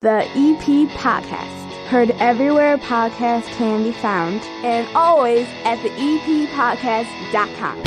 The EPCHS. Heard everywhere podcasts can be found, and always at the EPCHS.com.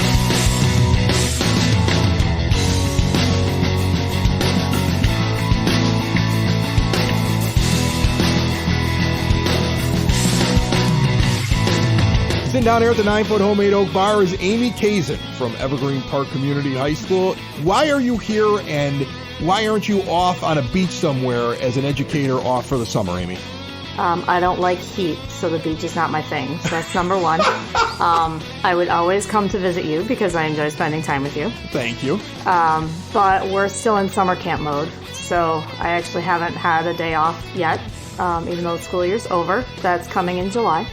Sitting down here at the 9-foot homemade oak bar is Amy Kazin from Evergreen Park Community High School. Why are you here, and why aren't you off on a beach somewhere as an educator off for the summer, Amy? I don't like heat, so the beach is not my thing. So that's number one. I would always come to visit you because I enjoy spending time with you. Thank you. But we're still in summer camp mode, so I actually haven't had a day off yet, even though the school year's over. That's coming in July.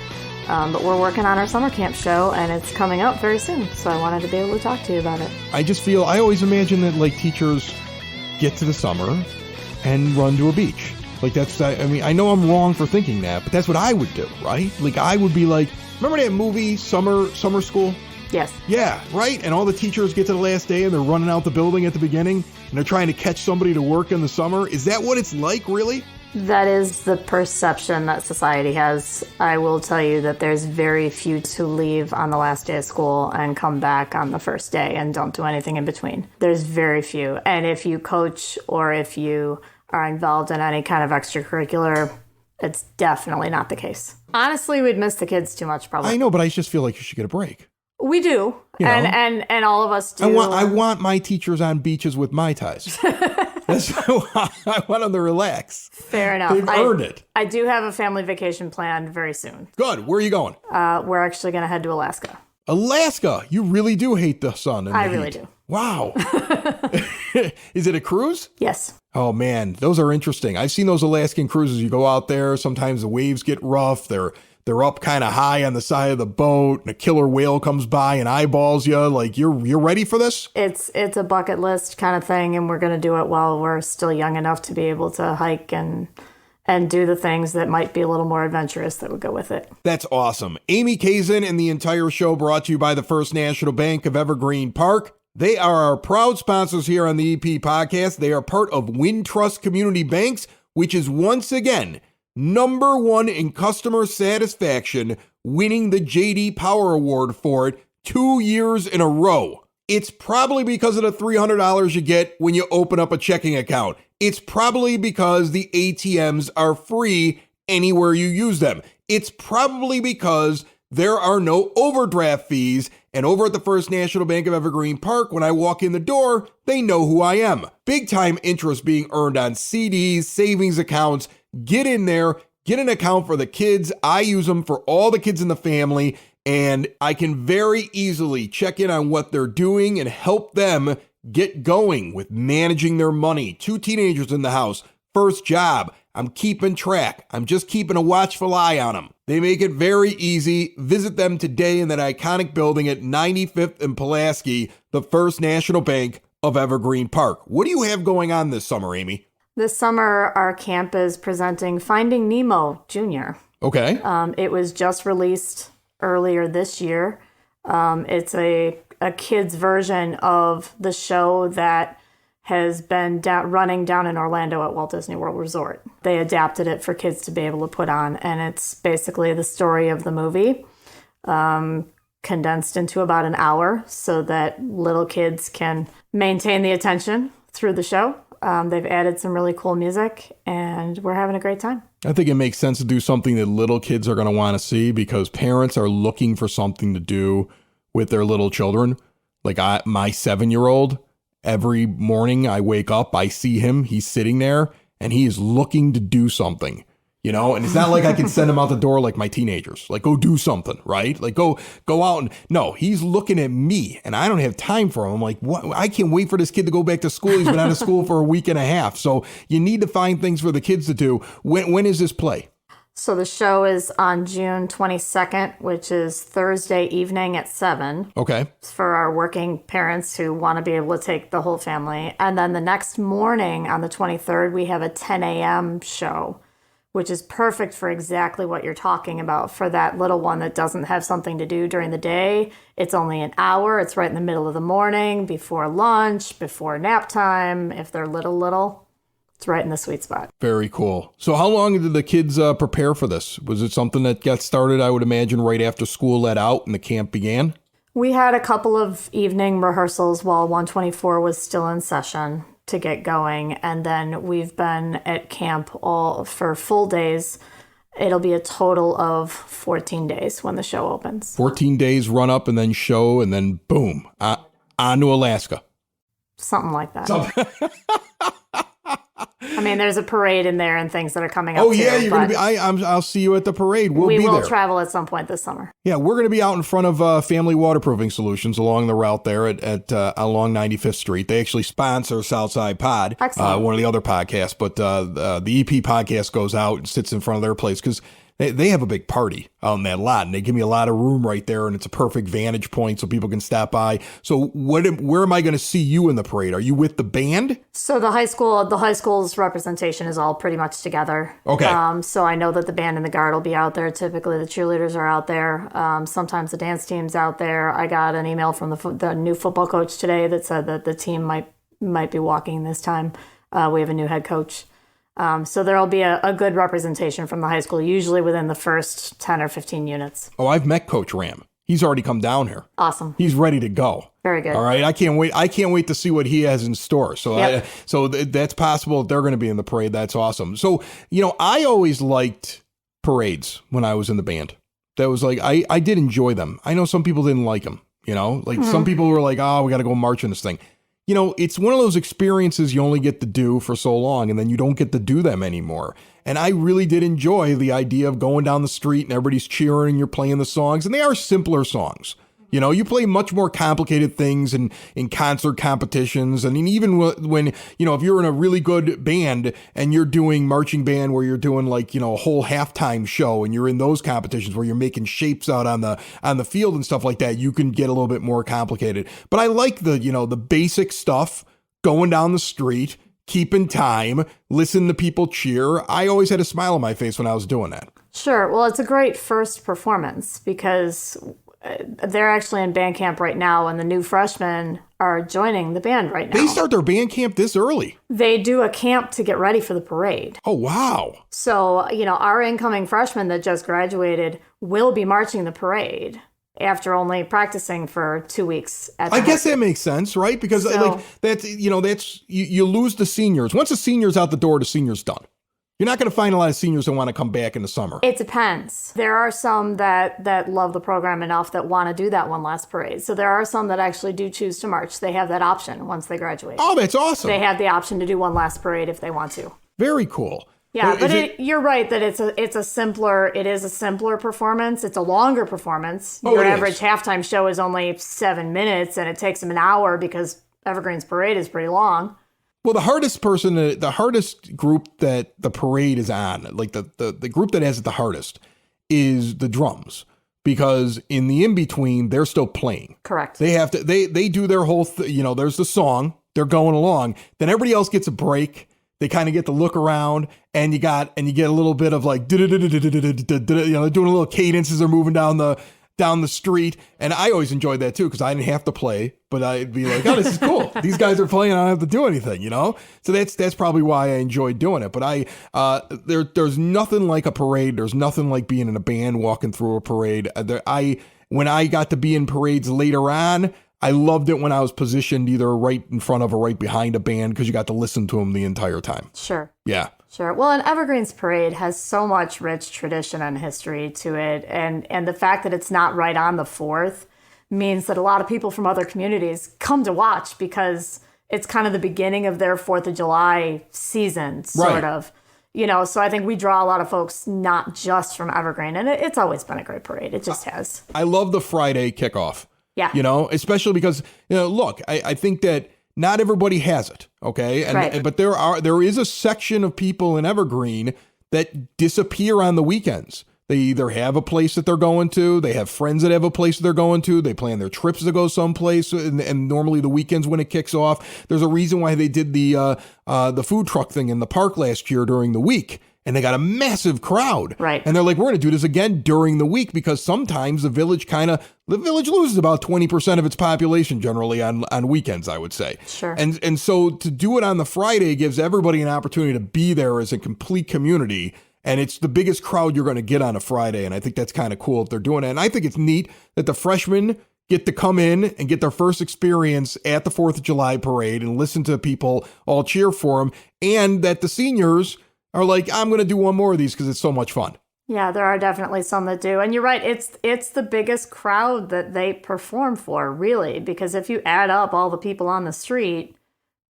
But we're working on our summer camp show, and it's coming up very soon, so I wanted to be able to talk to you about it. I always imagine that, like, teachers get to the summer and run to a beach. Like, I know I'm wrong for thinking that, but that's what I would do, right? Like, I would be like, remember that movie, Summer School? Yes. Yeah, right? And all the teachers get to the last day and they're running out the building at the beginning and they're trying to catch somebody to work in the summer. Is that what it's like, really? That is the perception that society has. I will tell you that there's very few to leave on the last day of school and come back on the first day and don't do anything in between. There's very few. And if you coach or if you are involved in any kind of extracurricular, it's definitely not the case. Honestly, we'd miss the kids too much, probably. I know, but I just feel like you should get a break. We do. And all of us do. I want my teachers on beaches with Mai Tais. I want them to relax. Fair enough. They've earned it. I do have a family vacation planned very soon. Good. Where are you going? We're actually going to head to Alaska. Alaska? You really do hate the sun and the heat. Really do. Wow. Is it a cruise? Yes. Oh, man. Those are interesting. I've seen those Alaskan cruises. You go out there. Sometimes the waves get rough. They're up kind of high on the side of the boat, and a killer whale comes by and eyeballs you. Like, you're ready for this? It's a bucket list kind of thing, and we're going to do it while we're still young enough to be able to hike and do the things that might be a little more adventurous that would go with it. That's awesome. Amy Kazin and the entire show brought to you by the First National Bank of Evergreen Park. They are our proud sponsors here on the EP podcast. They are part of Wintrust Community Banks, which is once again number one in customer satisfaction, winning the J.D. Power Award for it 2 years in a row. It's probably because of the $300 you get when you open up a checking account. It's probably because the ATMs are free anywhere you use them. It's probably because there are no overdraft fees. And over at the First National Bank of Evergreen Park, when I walk in the door, they know who I am. Big time interest being earned on CDs, savings accounts. Get in there, get an account for the kids. I use them for all the kids in the family, and I can very easily check in on what they're doing and help them get going with managing their money. 2 teenagers in the house, first job. I'm keeping track. I'm just keeping a watchful eye on them. They make it very easy. Visit them today in that iconic building at 95th and Pulaski, the First National Bank of Evergreen Park. What do you have going on this summer, Amy? This summer, our camp is presenting Finding Nemo Jr. Okay. It was just released earlier this year. It's a kid's version of the show that has been running down in Orlando at Walt Disney World Resort. They adapted it for kids to be able to put on, and it's basically the story of the movie, condensed into about an hour so that little kids can maintain the attention through the show. They've added some really cool music, and we're having a great time. I think it makes sense to do something that little kids are going to want to see because parents are looking for something to do with their little children. Like my 7-year-old, every morning I wake up, I see him, he's sitting there, and he is looking to do something. You know, and it's not like I can send him out the door like my teenagers, like go do something, right? Like go out and no, he's looking at me and I don't have time for him. I'm like, what? I can't wait for this kid to go back to school. He's been out of school for a week and a half. So you need to find things for the kids to do. When is this play? So the show is on June 22nd, which is Thursday evening at 7. Okay. It's for our working parents who want to be able to take the whole family. And then the next morning on the 23rd, we have a 10 a.m. show, which is perfect for exactly what you're talking about for that little one that doesn't have something to do during the day. It's only an hour. It's right in the middle of the morning, before lunch, before nap time, if they're little. It's right in the sweet spot. Very cool. So how long did the kids prepare for this? Was it something that got started, I would imagine, right after school let out and the camp began? We had a couple of evening rehearsals while 124 was still in session to get going. And then we've been at camp all for full days. It'll be a total of 14 days when the show opens. 14 days run up and then show and then boom, on to Alaska. Something like that. I mean, there's a parade in there and things that are coming up. Oh yeah, you're gonna be. I'll see you at the parade. We be will there. travel at some point this summer. Yeah, we're gonna be out in front of Family Waterproofing Solutions along the route there at along 95th Street. They actually sponsor Southside Pod, one of the other podcasts. But the EP podcast goes out and sits in front of their place because they have a big party out in that lot, and they give me a lot of room right there, and it's a perfect vantage point so people can stop by. So where am I going to see you in the parade? Are you with the band? So the high school's representation is all pretty much together. Okay. So I know that the band and the guard will be out there. Typically the cheerleaders are out there. Sometimes the dance team's out there. I got an email from the new football coach today that said that the team might be walking this time. We have a new head coach. So there'll be a good representation from the high school, usually within the first 10 or 15 units. Oh, I've met Coach Ram. He's already come down here. Awesome. He's ready to go. Very good. All right. I can't wait to see what he has in store. So Yep. That's possible. They're going to be in the parade. That's awesome. So, I always liked parades when I was in the band. That was like, I did enjoy them. I know some people didn't like them, some people were like, oh, we got to go march in this thing. It's one of those experiences you only get to do for so long, and then you don't get to do them anymore. And I really did enjoy the idea of going down the street and everybody's cheering and you're playing the songs, and they are simpler songs. You play much more complicated things in concert competitions. I mean, even when, if you're in a really good band and you're doing marching band where you're doing like, a whole halftime show and you're in those competitions where you're making shapes out on the field and stuff like that, you can get a little bit more complicated. But I like the basic stuff, going down the street, keeping time, listen to people cheer. I always had a smile on my face when I was doing that. Sure. Well, it's a great first performance because they're actually in band camp right now, and the new freshmen are joining the band right now. They start their band camp this early. They do a camp to get ready for the parade. Oh, wow. So, our incoming freshmen that just graduated will be marching the parade after only practicing for 2 weeks. I guess that makes sense, right? Because you lose the seniors. Once the senior's out the door, the senior's done. You're not going to find a lot of seniors that want to come back in the summer. It depends. There are some that love the program enough that want to do that one last parade. So there are some that actually do choose to march. They have that option once they graduate. Oh, that's awesome. They have the option to do one last parade if they want to. Very cool. Yeah, but you're right that it is a simpler performance. It's a longer permance. Your average halftime show is only 7 minutes, and it takes them an hour because Evergreen's parade is pretty long. Well, the hardest group that the parade is on, like the group that has it the hardest, is the drums. Because in the in-between, they're still playing. Correct. They have to, they do their whole, there's the song, they're going along. Then everybody else gets a break. They kind of get to look around, and you get a little bit of like, they're doing a little cadence as they're moving down the street. And I always enjoyed that too, because I didn't have to play, but I'd be like, oh, this is cool. These guys are playing, I don't have to do anything, So that's probably why I enjoyed doing it. But there's nothing like a parade. There's nothing like being in a band, walking through a parade. When I got to be in parades later on, I loved it when I was positioned either right in front of or right behind a band, because you got to listen to them the entire time. Sure. Yeah. Sure. Well, and Evergreen's parade has so much rich tradition and history to it. And the fact that it's not right on the 4th means that a lot of people from other communities come to watch, because it's kind of the beginning of their 4th of July season, sort of. So I think we draw a lot of folks, not just from Evergreen. And it's always been a great parade. It just has. I love the Friday kickoff. Yeah. Especially because, look, I think that not everybody has it. Okay. But there is a section of people in Evergreen that disappear on the weekends. They either have a place that they're going to, they have friends that have a place that they're going to, they plan their trips to go someplace, and normally the weekends when it kicks off. There's a reason why they did the food truck thing in the park last year during the week. and they got a massive crowd. Right. And they're like, we're going to do this again during the week because sometimes the village loses about 20% of its population generally on weekends, I would say. Sure. And so to do it on the Friday gives everybody an opportunity to be there as a complete community. And it's the biggest crowd you're going to get on a Friday. And I think that's kind of cool if they're doing it. And I think it's neat that the freshmen get to come in and get their first experience at the 4th of July parade and listen to people all cheer for them. And that the seniors are like, I'm going to do one more of these because it's so much fun. Yeah, there are definitely some that do. And you're right. It's the biggest crowd that they perform for, really, because if you add up all the people on the street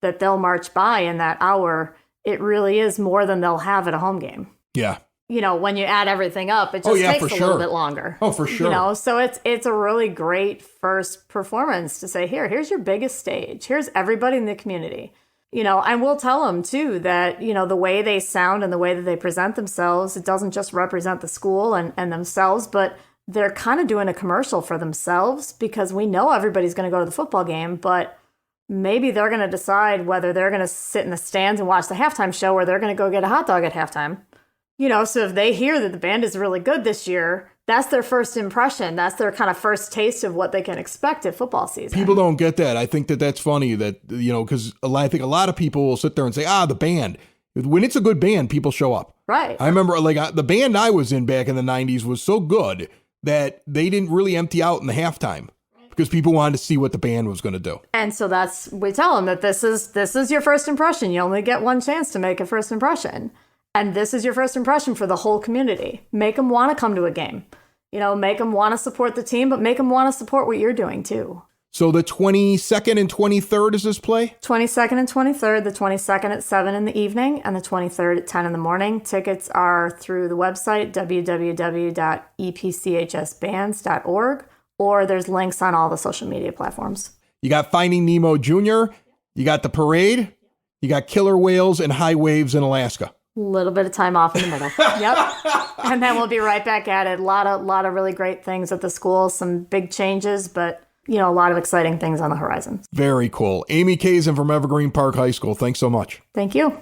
that they'll march by in that hour, it really is more than they'll have at a home game. Yeah. When you add everything up, it just takes a little bit longer. Oh, for sure. So it's a really great first performance to say, here's your biggest stage. Here's everybody in the community. And we'll tell them too that, the way they sound and the way that they present themselves, it doesn't just represent the school and themselves, but they're kind of doing a commercial for themselves because we know everybody's going to go to the football game, but maybe they're going to decide whether they're going to sit in the stands and watch the halftime show or they're going to go get a hot dog at halftime. So if they hear that the band is really good this year, that's their first impression. That's their kind of first taste of what they can expect at football season. People don't get that. I think that's funny that, because I think a lot of people will sit there and say, the band. When it's a good band, people show up. Right. I remember the band I was in back in the 90s was so good that they didn't really empty out in the halftime because people wanted to see what the band was going to do. And so we tell them that this is your first impression. You only get one chance to make a first impression. And this is your first impression for the whole community. Make them want to come to a game. Make them want to support the team, but make them want to support what you're doing too. So the 22nd and 23rd is this play? 22nd and 23rd, the 22nd at 7 in the evening and the 23rd at 10 in the morning. Tickets are through the website, www.epchsbands.org, or there's links on all the social media platforms. You got Finding Nemo Jr., you got the parade, you got Killer Whales and High Waves in Alaska. A little bit of time off in the middle. Yep. And then we'll be right back at it. A lot of really great things at the school, some big changes, but a lot of exciting things on the horizon. Very cool. Amy Kazin from Evergreen Park High School. Thanks so much. Thank you.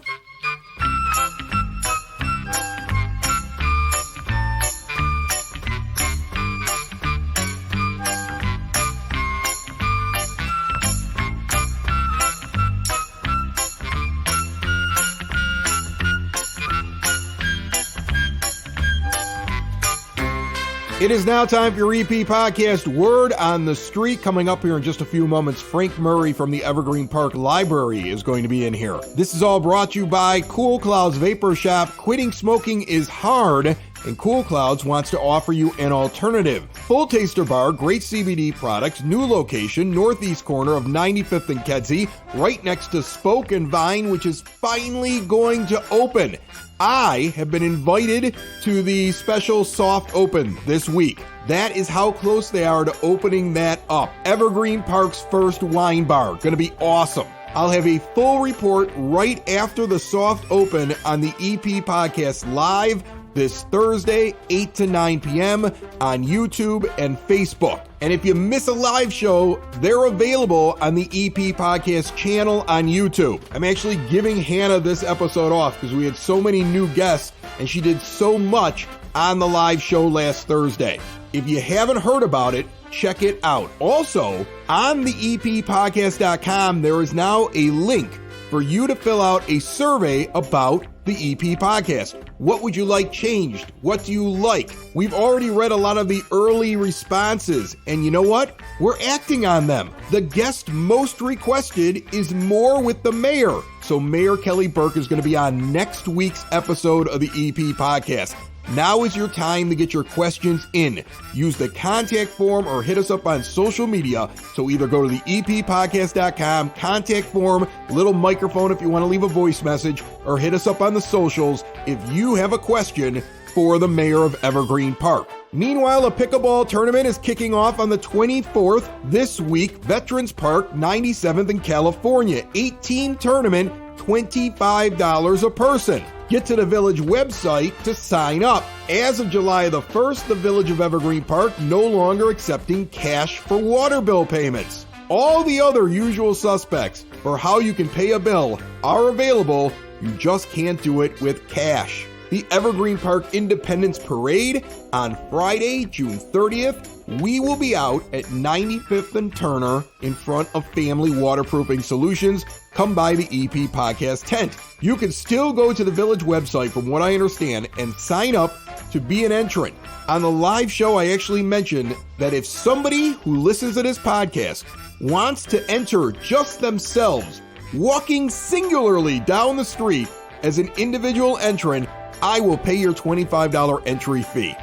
It is now time for your EP podcast, Word on the Street. Coming up here in just a few moments, Frank Murray from the Evergreen Park Library is going to be in here. This is all brought to you by Cool Clouds Vapor Shop. Quitting smoking is hard, and Cool Clouds wants to offer you an alternative. Full Taster Bar, great CBD products, new location, northeast corner of 95th and Kedzie, right next to Spoke and Vine, which is finally going to open. I have been invited to the special soft open this week. That is how close they are to opening that up. Evergreen Park's first wine bar. Going to be awesome. I'll have a full report right after the soft open on the EP podcast live this Thursday, 8 to 9 p.m. on YouTube and Facebook. And if you miss a live show, they're available on the EP Podcast channel on YouTube. I'm actually giving Hannah this episode off because we had so many new guests and she did so much on the live show last Thursday. If you haven't heard about it, check it out. Also, on the EPPodcast.com, there is now a link for you to fill out a survey about the EP Podcast. What would you like changed? What do you like? We've already read a lot of the early responses, and you know what? We're acting on them. The guest most requested is more with the mayor. So Mayor Kelly Burke is going to be on next week's episode of the EP Podcast. Now is your time to get your questions in. Use the contact form or hit us up on social media. So either go to the eppodcast.com, contact form, little microphone if you want to leave a voice message, or hit us up on the socials if you have a question for the mayor of Evergreen Park. Meanwhile, a pickleball tournament is kicking off on the 24th this week. Veterans Park, 97th in California. 8-team tournament, $25 a person. Get to the Village website to sign up. As of July the 1st, the Village of Evergreen Park no longer accepting cash for water bill payments. All the other usual suspects for how you can pay a bill are available. You just can't do it with cash. the Evergreen Park Independence Parade on Friday, June 30th. We will be out at 95th and Turner in front of Family Waterproofing Solutions. Come by the EP Podcast tent. You can still go to the Village website, from what I understand, and sign up to be an entrant. On the live show, I actually mentioned that if somebody who listens to this podcast wants to enter just themselves, walking singularly down the street as an individual entrant, I will pay your $25 entry fee.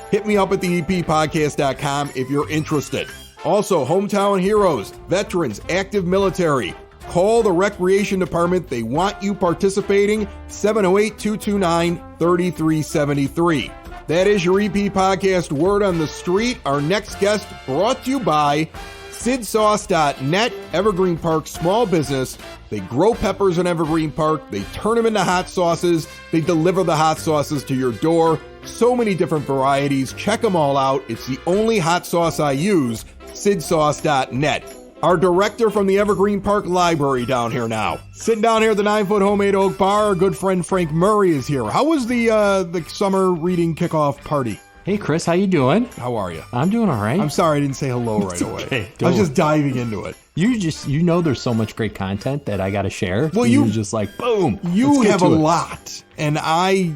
Hit me up at the eppodcast.com if you're interested. Also, hometown heroes, veterans, active military. Call the Recreation Department. They want you participating. 708-229-3373. That is your EP Podcast Word on the Street. Our next guest brought to you by SidSauce.net, Evergreen Park small business. They grow peppers in Evergreen Park. They turn them into hot sauces. They deliver the hot sauces to your door. So many different varieties. Check them all out. It's the only hot sauce I use, SidSauce.net. Our director from the Evergreen Park Library down here now. Sitting down here at the 9-foot homemade oak bar, our good friend Frank Murray is here. How was the summer reading kickoff party? Hey, Chris, how you doing? How are you? I'm doing all right. I'm sorry I didn't say hello right away. Okay, I was just diving into it. You know there's so much great content that I got to share. Well, you're just like, boom. You have a lot, and I,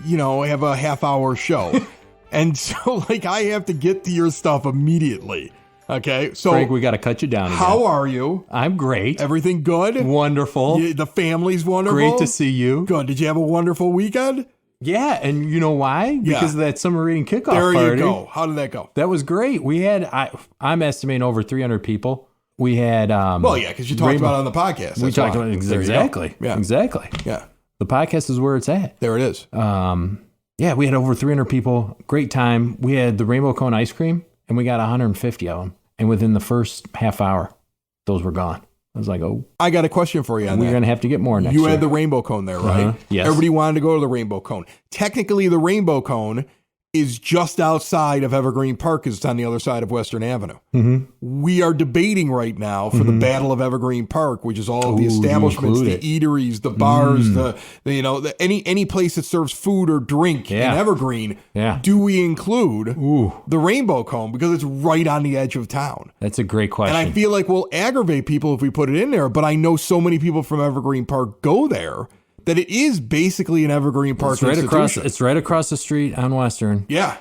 have a half-hour show. And so, I have to get to your stuff immediately. Okay, so Frank, we got to cut you down again. How are you? I'm great. Everything good? Wonderful. The family's wonderful? Great to see you. Good. Did you have a wonderful weekend? Yeah, and you know why? Because of that summer reading kickoff party. There you go. How did that go? That was great. We had, I'm estimating over 300 people. We had... because you talked about it on the podcast. We talked about it. Exactly. Yeah. Exactly. Yeah. The podcast is where it's at. There it is. Yeah, we had over 300 people. Great time. We had the rainbow cone ice cream, and we got 150 of them. And within the first half hour, those were gone. I was like, oh. I got a question for you on that. We're going to have to get more next year. You had the rainbow cone there, right? Yes. Everybody wanted to go to the rainbow cone. Technically, the rainbow cone is just outside of Evergreen Park because it's on the other side of Western Avenue. Mm-hmm. We are debating right now for the Battle of Evergreen Park, which is all of the establishments, the eateries, the bars, any place that serves food or drink in Evergreen. Yeah. Do we include the rainbow cone because it's right on the edge of town? That's a great question. And I feel like we'll aggravate people if we put it in there, but I know so many people from Evergreen Park go there that it is basically an Evergreen Park institution. It's right across the street on Western. Yeah.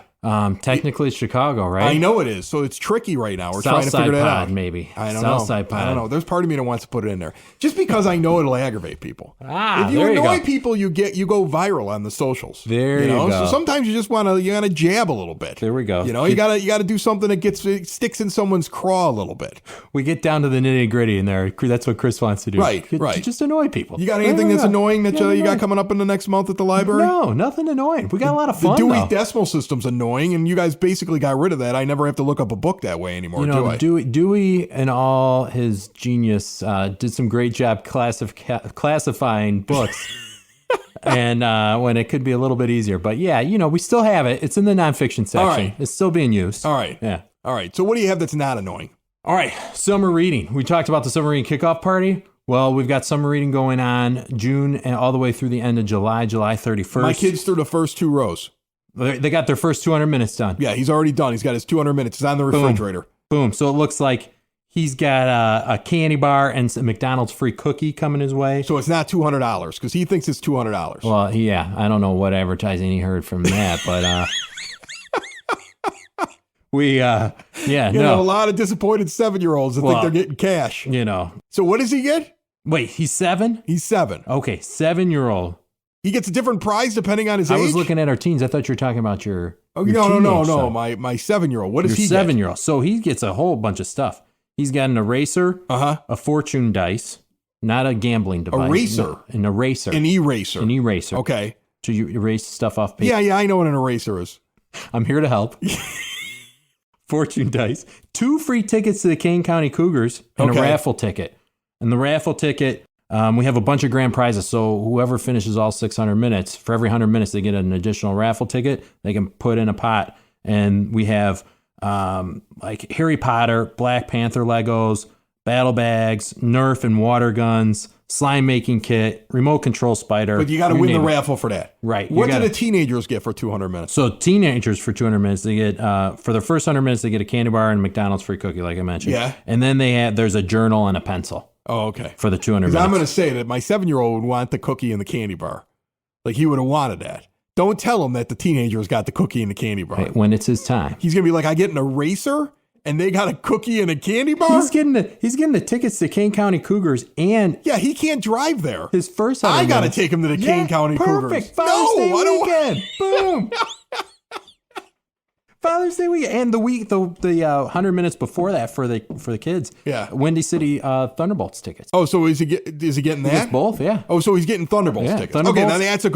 Technically it's Chicago, right? I know it is. So it's tricky right now. We're trying to figure that out. Maybe. I don't know. Southside Pod. I don't know. There's part of me that wants to put it in there. Just because I know it'll aggravate people. If you there annoy you go. people, you go viral on the socials. There you go. So sometimes you just want to jab a little bit. There we go. You gotta do something that sticks in someone's craw a little bit. We get down to the nitty gritty in there. That's what Chris wants to do. Right. Just annoy people. You got anything that's annoying that you got coming up in the next month at the library? No, nothing annoying. We got a lot of fun. The Dewey Decimal System's annoying, and you guys basically got rid of that. I never have to look up a book that way anymore, do I? Dewey and all his genius did some great job classifying books. And when it could be a little bit easier. But yeah, we still have it. It's in the nonfiction section. All right. It's still being used. All right. Yeah. All right. So what do you have that's not annoying? All right. Summer reading. We talked about the summer reading kickoff party. Well, we've got summer reading going on June and all the way through the end of July 31st. My kid's through the first 2 rows. They got their first 200 minutes done. Yeah, he's already done. He's got his 200 minutes. It's on the refrigerator. Boom. So it looks like he's got a candy bar and some McDonald's free cookie coming his way. So it's not $200 because he thinks it's $200. Well, yeah. I don't know what advertising he heard from that, but a lot of disappointed 7-year-olds that think they're getting cash. So what does he get? Wait, he's 7? He's 7. Okay, 7-year-old. He gets a different prize depending on his age? I was looking at our teens. I thought you were talking about your no. son. My 7-year-old. What does he get? 7-year-old. So he gets a whole bunch of stuff. He's got an eraser, a fortune dice, not a gambling device. Eraser? No, an eraser. An eraser. An eraser. Okay. So you erase stuff off paper. Yeah, I know what an eraser is. I'm here to help. Fortune dice. 2 free tickets to the Kane County Cougars and a raffle ticket. And the raffle ticket... we have a bunch of grand prizes, so whoever finishes all 600 minutes, for every 100 minutes, they get an additional raffle ticket they can put in a pot. And we have like Harry Potter, Black Panther Legos, battle bags, Nerf and water guns, slime making kit, remote control spider. But you got to win the raffle for that. Right. What do the teenagers get for 200 minutes? So teenagers for 200 minutes, they get, for the first 100 minutes, they get a candy bar and a McDonald's free cookie, like I mentioned. Yeah. And then there's a journal and a pencil. Oh, okay. For the 200 minutes. I'm going to say that my 7-year-old would want the cookie and the candy bar. Like, he would have wanted that. Don't tell him that the teenagers got the cookie and the candy bar. Right, when it's his time. He's going to be like, I get an eraser and they got a cookie and a candy bar? He's getting the tickets to Kane County Cougars and... Yeah, he can't drive there. His first... I got to take him to the Kane County Cougars. Perfect. Father's Day weekend. Boom. Father's Day weekend. And the 100 minutes before that for the kids. Yeah. Windy City Thunderbolts tickets. Oh, so is he getting that? It's both, yeah. Oh, so he's getting Thunderbolts tickets. Thunderbolts. Okay, now that's a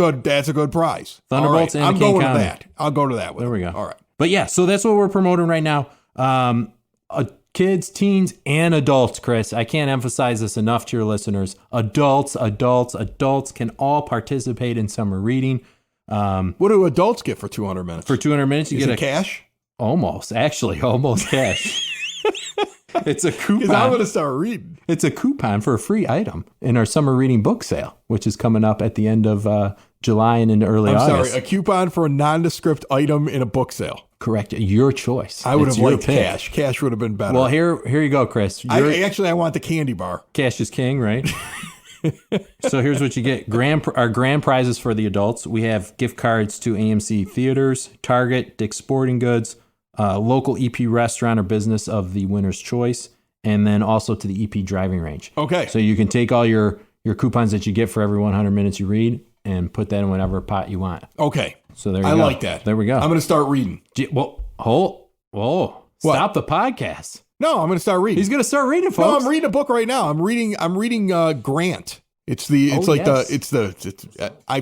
good prize. Thunderbolts right, and I'm Kane going County. to that. I'll go to that with There we him. go. All right. But yeah, so that's what we're promoting right now. Kids, teens, and adults, Chris. I can't emphasize this enough to your listeners. Adults can all participate in summer reading. What do adults get for 200 minutes? For 200 minutes, you get cash? Almost cash. It's a coupon. Because I'm going to start reading. It's a coupon for a free item in our summer reading book sale, which is coming up at the end of July and into early August. Sorry, a coupon for a nondescript item in a book sale. Correct. Your choice. I would have liked cash. Cash would have been better. Well, here you go, Chris. I want the candy bar. Cash is king, right? So here's what you get. Our grand prizes for the adults. We have gift cards to AMC Theaters, Target, Dick's Sporting Goods, local EP restaurant or business of the winner's choice, and then also to the EP driving range. Okay. So you can take all your coupons that you get for every 100 minutes you read and put that in whatever pot you want. Okay. So there you go. I go. like that. There we go. I'm going to start reading. Stop the podcast. No, I'm going to start reading. He's going to start reading, folks. No, I'm reading a book right now. I'm reading Grant. I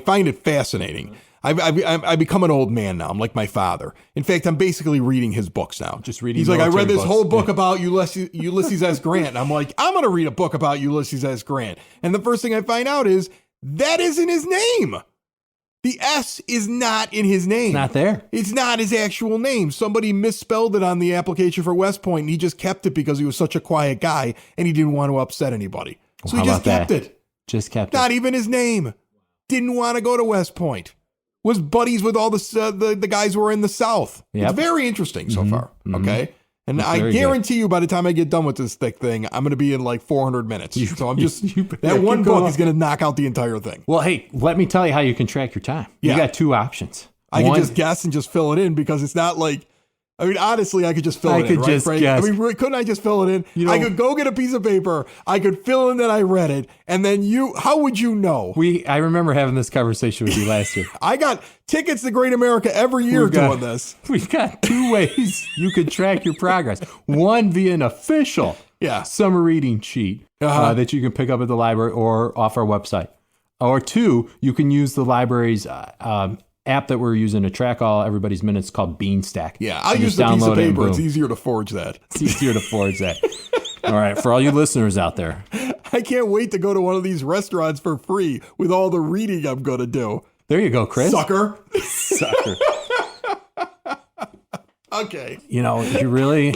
find it fascinating. I've become an old man now. I'm like my father. In fact, I'm basically reading his books now. Just reading. He's like, I read this books. whole book about Ulysses S. Grant. And I'm like, I'm going to read a book about Ulysses S. Grant. And the first thing I find out is that isn't his name. The S is not in his name. It's not there. It's not his actual name. Somebody misspelled it on the application for West Point, and he just kept it because he was such a quiet guy and he didn't want to upset anybody. So he just kept it. Just kept it. Not even his name. Didn't want to go to West Point. Was buddies with all the guys who were in the South. Yep. It's very interesting so far. Okay. And I guarantee you by the time I get done with this thick thing, I'm going to be in like 400 minutes. So I'm just, that one book is going to knock out the entire thing. Well, hey, let me tell you how you can track your time. Yeah. You got two options. I can just guess and just fill it in because it's not like, I mean, honestly, I could just fill it in, right, Frank? Guess. I mean, couldn't I just fill it in? I could go get a piece of paper. I could fill in that I read it. And then how would you know? I remember having this conversation with you last year. I got tickets to Great America every year doing this. We've got two ways you could track your progress. One via an official summer reading sheet that you can pick up at the library or off our website. Or two, you can use the library's app that we're using to track everybody's minutes called Beanstack. Yeah, I'll use the piece of paper. It's easier to forge that. All right, for all you listeners out there. I can't wait to go to one of these restaurants for free with all the reading I'm going to do. There you go, Chris. Sucker. Okay. You're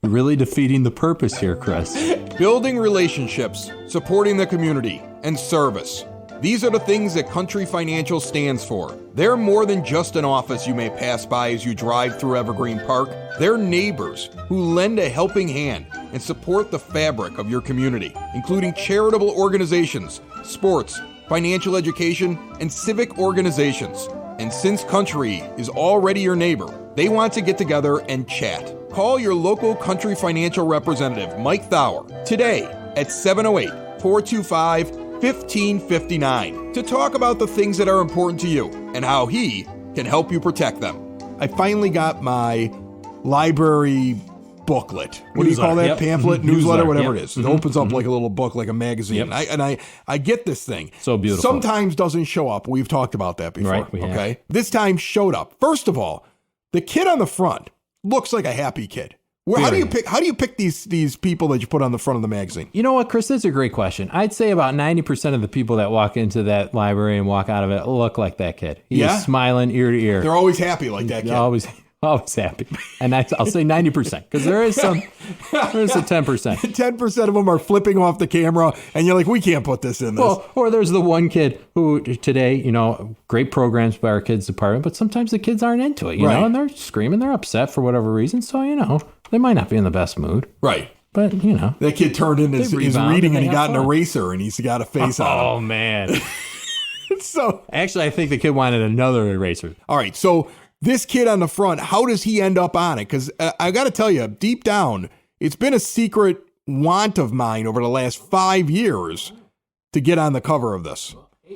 really defeating the purpose here, Chris. Building relationships, supporting the community, and service. These are the things that Country Financial stands for. They're more than just an office you may pass by as you drive through Evergreen Park. They're neighbors who lend a helping hand and support the fabric of your community, including charitable organizations, sports, financial education, and civic organizations. And since Country is already your neighbor, they want to get together and chat. Call your local Country Financial representative, Mike Thauer, today at 708-425-1559 to talk about the things that are important to you and how he can help you protect them. I finally got my library booklet. What do you call that? Yep. Pamphlet, newsletter, whatever it is. It opens up like a little book, like a magazine. Yep. I get this thing. So beautiful. Sometimes doesn't show up. We've talked about that before. Right, we have. Okay. This time showed up. First of all, the kid on the front looks like a happy kid. How do you pick these people that you put on the front of the magazine? You know what, Chris? That's a great question. I'd say about 90% of the people that walk into that library and walk out of it look like that kid. He is smiling ear to ear. They're always happy like that kid. Always. Always happy. And I'll say 90% because there's a 10%. 10% of them are flipping off the camera and you're like, we can't put this in this. Well, or there's the one kid who today, great programs by our kids department, but sometimes the kids aren't into it, you know, and they're screaming, they're upset for whatever reason. So, they might not be in the best mood. Right. But, that kid turned in his reading and he got an eraser and he's got a face on him. Oh, man. So actually, I think the kid wanted another eraser. All right. So this kid on the front, how does he end up on it? Because I got to tell you, deep down, it's been a secret want of mine over the last 5 years to get on the cover of this.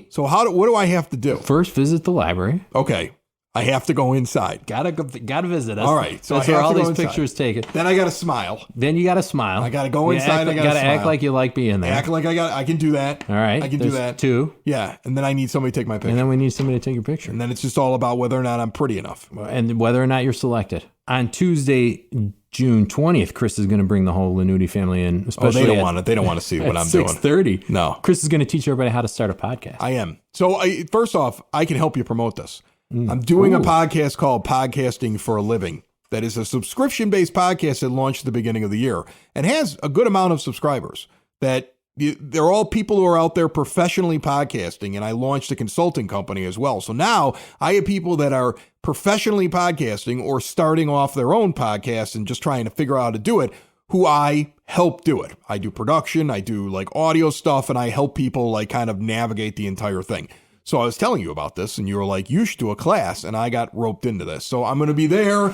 So what do I have to do? First, visit the library. Okay. I have to go inside. Gotta visit us. All right. So that's where all these pictures taken. Then I got to smile. Then you got to smile. I got to go inside. I got to act like you like being there. Act like I can do that. All right. I can do that. 2. Yeah. And then I need somebody to take my picture. And then we need somebody to take your picture. And then it's just all about whether or not I'm pretty enough. And whether or not you're selected. On Tuesday, June 20th, Chris is going to bring the whole Lanuti family in. Especially they don't want it. They don't want to see what I'm doing. 6:30. No. Chris is going to teach everybody how to start a podcast. I am. So first off, I can help you promote this. I'm doing a podcast called Podcasting for a Living. That is a subscription-based podcast that launched at the beginning of the year and has a good amount of subscribers. They're all people who are out there professionally podcasting, and I launched a consulting company as well. So now I have people that are professionally podcasting or starting off their own podcast and just trying to figure out how to do it, who I help do it. I do production, I do like audio stuff, and I help people like kind of navigate the entire thing. So I was telling you about this, and you were like, you should do a class, and I got roped into this. So I'm going to be there on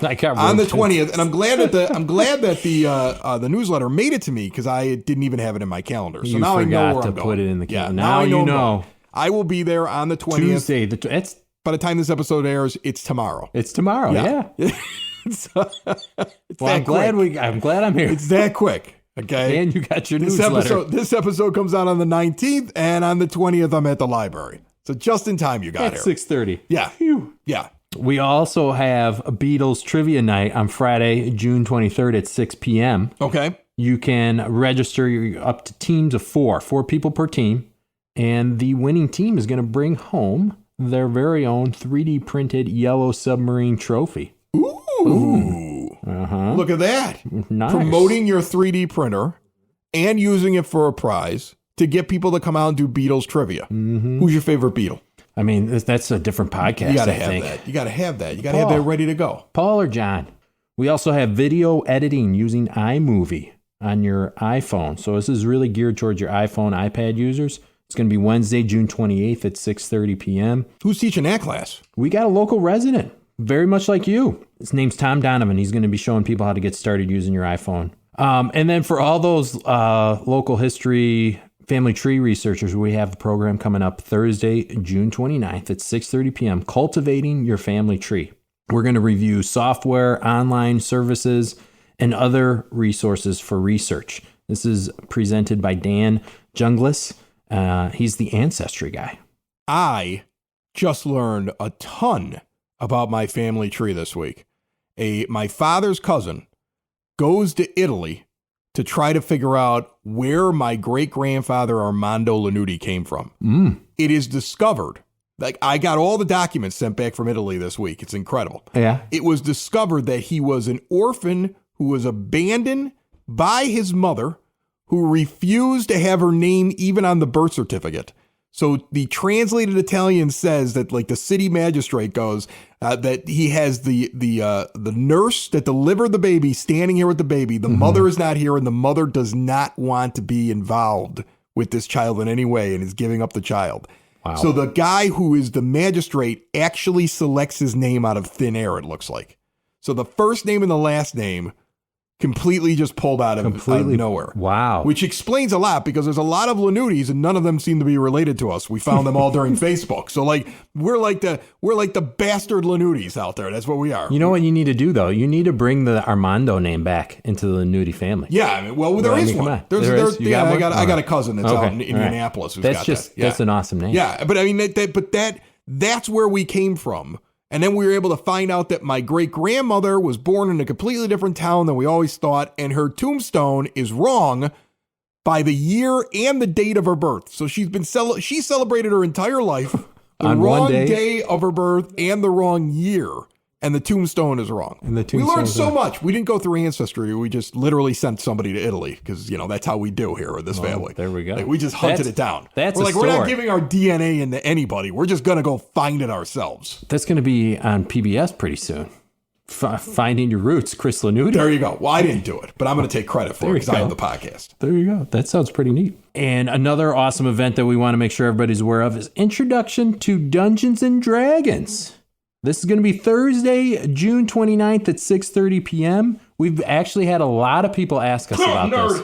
the 20th, and I'm glad that the newsletter made it to me because I didn't even have it in my calendar. So now I know where I'm going. Put it in the calendar. Yeah, now you know. I will be there on the 20th. Tuesday. By the time this episode airs, it's tomorrow. It's tomorrow. Yeah. I'm glad I'm here. It's that quick. Okay. And you got your newsletter. This episode comes out on the 19th, and on the 20th, I'm at the library. So just in time you got here. 6:30. Yeah. Phew. Yeah. We also have a Beatles trivia night on Friday, June 23rd at 6 p.m. Okay. You can register up to teams of 4 people per team. And the winning team is going to bring home their very own 3D printed yellow submarine trophy. Ooh. Uh-huh. Look at that. Nice. Promoting your 3D printer and using it for a prize to get people to come out and do Beatles trivia. Mm-hmm. Who's your favorite Beatle? I mean, that's a different podcast. You got to have that. You got to have that. You got to have that ready to go. Paul or John? We also have video editing using iMovie on your iPhone. So this is really geared towards your iPhone, iPad users. It's going to be Wednesday, June 28th at 6:30 p.m. Who's teaching that class? We got a local resident, very much like you. His name's Tom Donovan. He's going to be showing people how to get started using your iPhone. And then for all those local history family tree researchers, we have the program coming up Thursday, June 29th at 6:30 p.m., Cultivating Your Family Tree. We're going to review software, online services, and other resources for research. This is presented by Dan Junglis. He's the Ancestry guy. I just learned a ton about my family tree this week. My father's cousin goes to Italy to try to figure out where my great-grandfather Armando Lanuti came from. It is discovered, like I got all the documents sent back from Italy this week. It's incredible. Yeah. It was discovered that he was an orphan who was abandoned by his mother, who refused to have her name even on the birth certificate. So the translated Italian says that, like, the city magistrate goes that he has the nurse that delivered the baby standing here with the baby. The mother is not here, and the mother does not want to be involved with this child in any way and is giving up the child. Wow. So the guy who is the magistrate actually selects his name out of thin air, it looks like. So the first name and the last name completely just pulled out of nowhere. Wow. Which explains a lot because there's a lot of Lanutis and none of them seem to be related to us. We found them all during Facebook. So like we're like the bastard Lanutis out there. That's what we are. You know what you need to do though? You need to bring the Armando name back into the Lanuti family. Yeah, I mean, well, there is one. I got a cousin that's out in Indianapolis who's got that. Yeah. That's an awesome name. Yeah, but I mean that's where we came from. And then we were able to find out that my great-grandmother was born in a completely different town than we always thought, and her tombstone is wrong by the year and the date of her birth. So she celebrated her entire life the on wrong one day of her birth and the wrong year. and the tombstone is wrong. We learned so much. We didn't go through ancestry. We just literally sent somebody to Italy because, that's how we do here with this family. There we go. Like, we just hunted it down. That's we're not giving our DNA into anybody. We're just going to go find it ourselves. That's going to be on PBS pretty soon. Finding Your Roots, Chris Lanuti. There you go. Well, I didn't do it, but I'm going to take credit for it because I have the podcast. There you go. That sounds pretty neat. And another awesome event that we want to make sure everybody's aware of is Introduction to Dungeons and Dragons. This is going to be Thursday, June 29th at 6:30 p.m. We've actually had a lot of people ask us about this.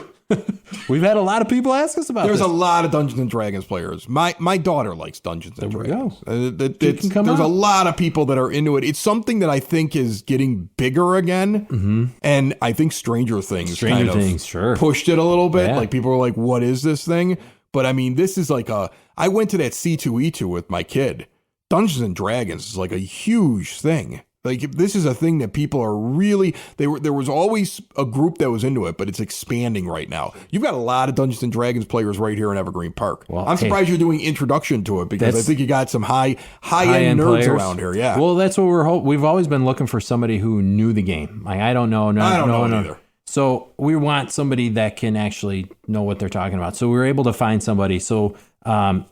We've had a lot of people ask us about There's this. a lot of Dungeons and Dragons players. My daughter likes Dungeons and Dragons. There's a lot of people that are into it. It's something that I think is getting bigger again. Mm-hmm. And I think Stranger Things pushed it a little bit. Yeah. Like, people were like, what is this thing? But I mean, this is like I went to that C2E2 with my kid. Dungeons and Dragons is like a huge thing. Like, this is a thing that people are really, there was always a group that was into it, but it's expanding right now. You've got a lot of Dungeons and Dragons players right here in Evergreen Park. Well, I'm surprised you're doing introduction to it because I think you got some high-end nerds players around here. Yeah. Well, that's what we've always been looking for, somebody who knew the game. Like, I don't know either. So we want somebody that can actually know what they're talking about. So we were able to find somebody. So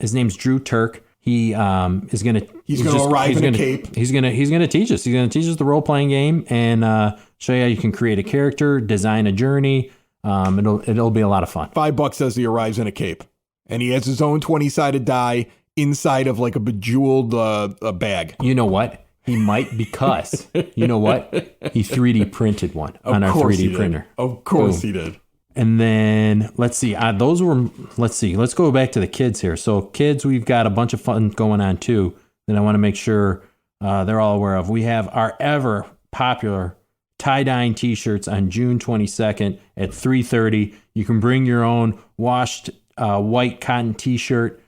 his name's Drew Turk. He is going to arrive in a cape. He's going to teach us. He's going to teach us the role playing game and show you how you can create a character, design a journey. It'll be a lot of fun. $5 says he arrives in a cape, and he has his own 20-sided die inside of like a bejeweled bag. You know what? He might, because you know what? He 3D printed one on our 3D printer. Of course he did. And then let's see, let's go back to the kids here. So kids, we've got a bunch of fun going on too that I want to make sure they're all aware of. We have our ever popular tie-dyeing t-shirts on June 22nd at 3:30. You can bring your own washed white cotton t-shirt.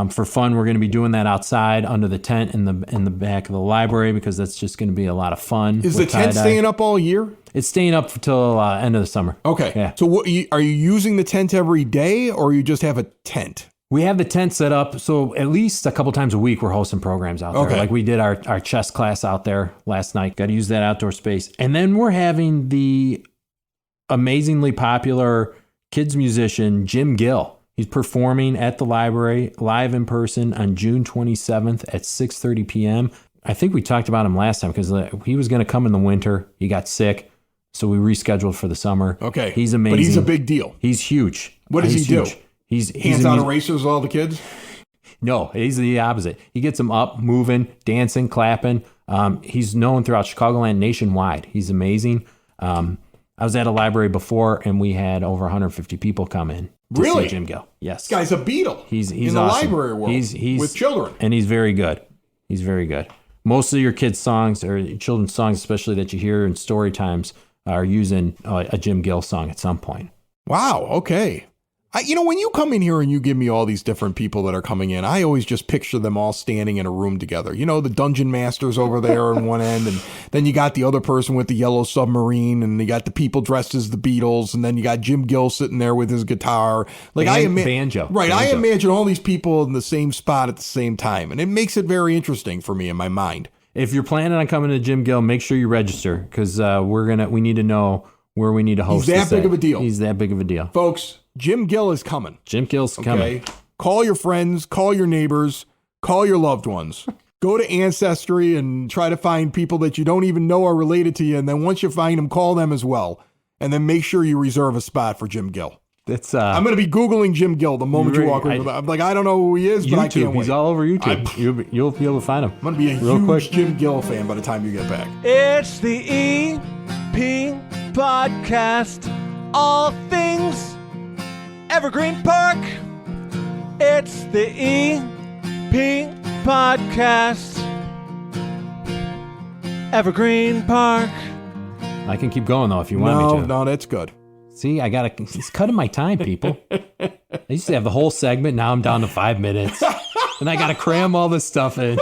For fun, we're going to be doing that outside under the tent in the back of the library because that's just going to be a lot of fun. Is the tent staying up all year? It's staying up until end of the summer. Okay. Yeah. So are you using the tent every day, or you just have a tent? We have the tent set up, so at least a couple times a week we're hosting programs out there. Like we did our chess class out there last night. Got to use that outdoor space. And then we're having the amazingly popular kids musician Jim Gill. He's performing at the library live in person on June 27th at 6:30 p.m. I think we talked about him last time because he was going to come in the winter. He got sick, so we rescheduled for the summer. Okay. He's amazing. But he's a big deal. He's huge. What does he do? He's hands out erasers with all the kids? No, he's the opposite. He gets them up, moving, dancing, clapping. He's known throughout Chicagoland, nationwide. He's amazing. I was at a library before, and we had over 150 people come in. Really? See Jim Gill. Yes. This guy's a Beatle. He's in the awesome. library world. He's with children. And he's very good. He's very good. Most of your kids' songs or children's songs, especially that you hear in story times, are using a Jim Gill song at some point. Wow. Okay. When you come in here and you give me all these different people that are coming in, I always just picture them all standing in a room together. The dungeon masters over there on one end, and then you got the other person with the yellow submarine, and you got the people dressed as the Beatles, and then you got Jim Gill sitting there with his guitar. Banjo. Right. Banjo. I imagine all these people in the same spot at the same time, and it makes it very interesting for me in my mind. If you're planning on coming to Jim Gill, make sure you register because we need to know where we need to host. He's that big of a deal. He's that big of a deal. Folks, Jim Gill is coming. Jim Gill's coming. Call your friends, call your neighbors, call your loved ones. Go to Ancestry and try to find people that you don't even know are related to you. And then once you find them, call them as well. And then make sure you reserve a spot for Jim Gill. I'm going to be Googling Jim Gill the moment you walk in. I'm like, I don't know who he is, but I can't wait. He's all over YouTube. You'll be able to find him. I'm going to be a huge Jim Gill fan by the time you get back. It's the EP Podcast. All things Evergreen Park. It's the EP Podcast. Evergreen Park. I can keep going though if you want me to. No, that's good. See, he's cutting my time, people. I used to have the whole segment. Now I'm down to 5 minutes. And I got to cram all this stuff in.